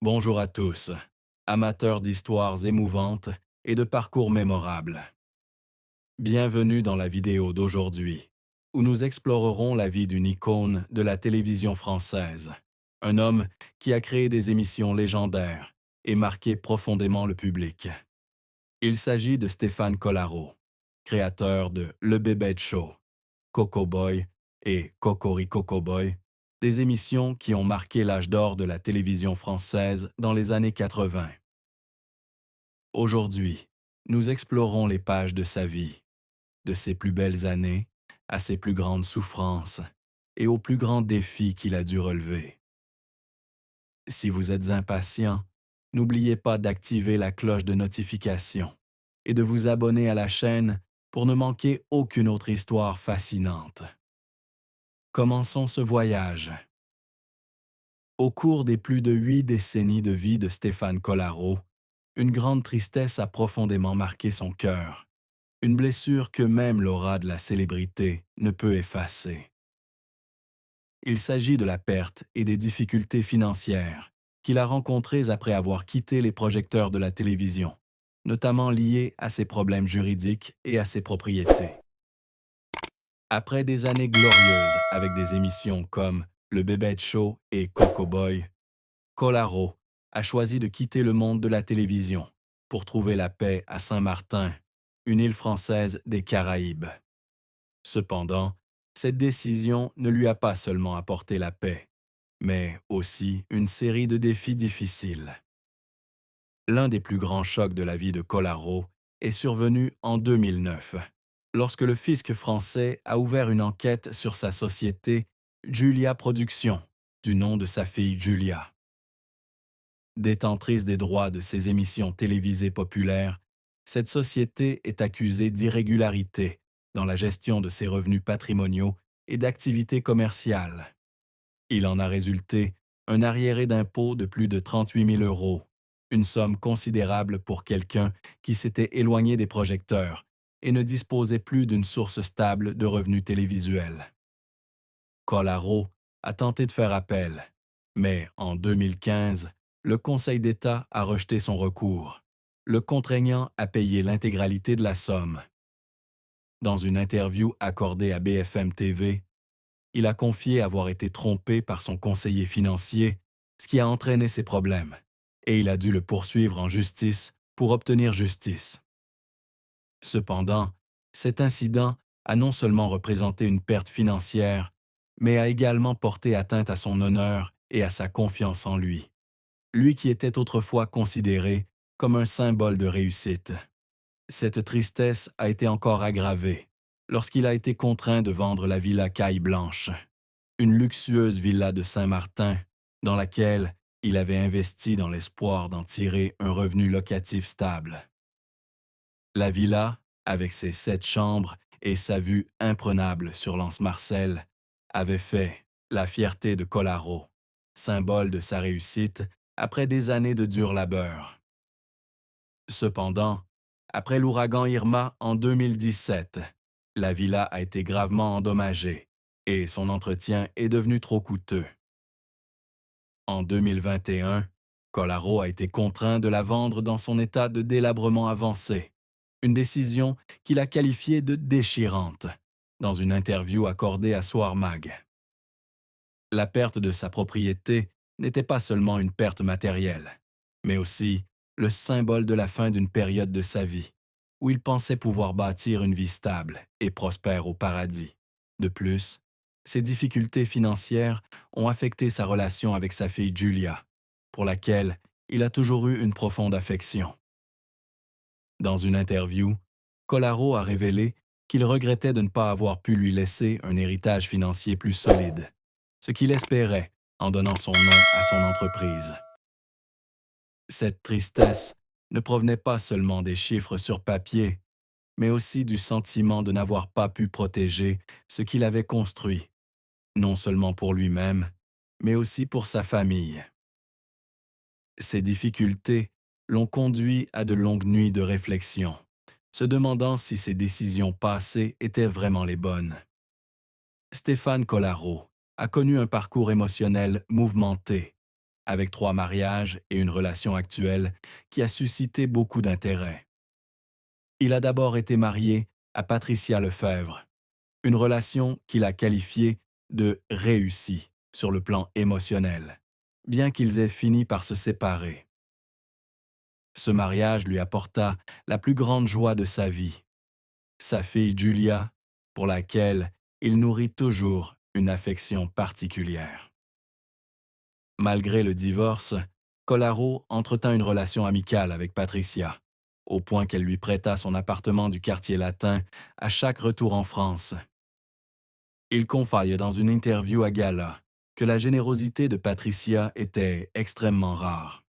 Bonjour à tous, amateurs d'histoires émouvantes et de parcours mémorables. Bienvenue dans la vidéo d'aujourd'hui, où nous explorerons la vie d'une icône de la télévision française, un homme qui a créé des émissions légendaires et marqué profondément le public. Il s'agit de Stéphane Collaro, créateur de Le Bébête Show, Coco Boy et Cocorico Boy, des émissions qui ont marqué l'âge d'or de la télévision française dans les années 80. Aujourd'hui, nous explorons les pages de sa vie, de ses plus belles années à ses plus grandes souffrances et aux plus grands défis qu'il a dû relever. Si vous êtes impatient, n'oubliez pas d'activer la cloche de notification et de vous abonner à la chaîne pour ne manquer aucune autre histoire fascinante. Commençons ce voyage. Au cours des plus de 8 décennies de vie de Stéphane Collaro, une grande tristesse a profondément marqué son cœur, une blessure que même l'aura de la célébrité ne peut effacer. Il s'agit de la perte et des difficultés financières qu'il a rencontrées après avoir quitté les projecteurs de la télévision, notamment liés à ses problèmes juridiques et à ses propriétés. Après des années glorieuses avec des émissions comme Le Bébête Show et Coco Boy, Collaro a choisi de quitter le monde de la télévision pour trouver la paix à Saint-Martin, une île française des Caraïbes. Cependant, cette décision ne lui a pas seulement apporté la paix, mais aussi une série de défis difficiles. L'un des plus grands chocs de la vie de Collaro est survenu en 2009, lorsque le fisc français a ouvert une enquête sur sa société Julia Productions, du nom de sa fille Julia. Détentrice des droits de ses émissions télévisées populaires, cette société est accusée d'irrégularité dans la gestion de ses revenus patrimoniaux et d'activités commerciales. Il en a résulté un arriéré d'impôts de plus de 38 000 euros, une somme considérable pour quelqu'un qui s'était éloigné des projecteurs et ne disposait plus d'une source stable de revenus télévisuels. Collaro a tenté de faire appel, mais en 2015, le Conseil d'État a rejeté son recours, le contraignant à payer l'intégralité de la somme. Dans une interview accordée à BFM TV, il a confié avoir été trompé par son conseiller financier, ce qui a entraîné ses problèmes, et il a dû le poursuivre en justice pour obtenir justice. Cependant, cet incident a non seulement représenté une perte financière, mais a également porté atteinte à son honneur et à sa confiance en lui. Lui qui était autrefois considéré comme un symbole de réussite. Cette tristesse a été encore aggravée lorsqu'il a été contraint de vendre la villa Caille Blanche, une luxueuse villa de Saint-Martin dans laquelle il avait investi dans l'espoir d'en tirer un revenu locatif stable. La villa, avec ses 7 chambres et sa vue imprenable sur l'Anse-Marcel, avait fait la fierté de Collaro, symbole de sa réussite après des années de dur labeur. Cependant, après l'ouragan Irma en 2017, la villa a été gravement endommagée et son entretien est devenu trop coûteux. En 2021, Collaro a été contraint de la vendre dans son état de délabrement avancé, une décision qu'il a qualifiée de déchirante dans une interview accordée à Soir Mag. La perte de sa propriété n'était pas seulement une perte matérielle, mais aussi le symbole de la fin d'une période de sa vie, où il pensait pouvoir bâtir une vie stable et prospère au paradis. De plus, ses difficultés financières ont affecté sa relation avec sa fille Julia, pour laquelle il a toujours eu une profonde affection. Dans une interview, Collaro a révélé qu'il regrettait de ne pas avoir pu lui laisser un héritage financier plus solide, ce qu'il espérait en donnant son nom à son entreprise. Cette tristesse ne provenait pas seulement des chiffres sur papier, mais aussi du sentiment de n'avoir pas pu protéger ce qu'il avait construit, non seulement pour lui-même, mais aussi pour sa famille. Ces difficultés l'ont conduit à de longues nuits de réflexion, se demandant si ses décisions passées étaient vraiment les bonnes. Stéphane Collaro a connu un parcours émotionnel mouvementé, avec 3 mariages et une relation actuelle qui a suscité beaucoup d'intérêt. Il a d'abord été marié à Patricia Lefèvre, une relation qu'il a qualifiée de réussie sur le plan émotionnel, bien qu'ils aient fini par se séparer. Ce mariage lui apporta la plus grande joie de sa vie, sa fille Julia, pour laquelle il nourrit toujours une affection particulière. Malgré le divorce, Colaro entretint une relation amicale avec Patricia, au point qu'elle lui prêta son appartement du quartier latin à chaque retour en France. Il confia dans une interview à Gala que la générosité de Patricia était extrêmement rare.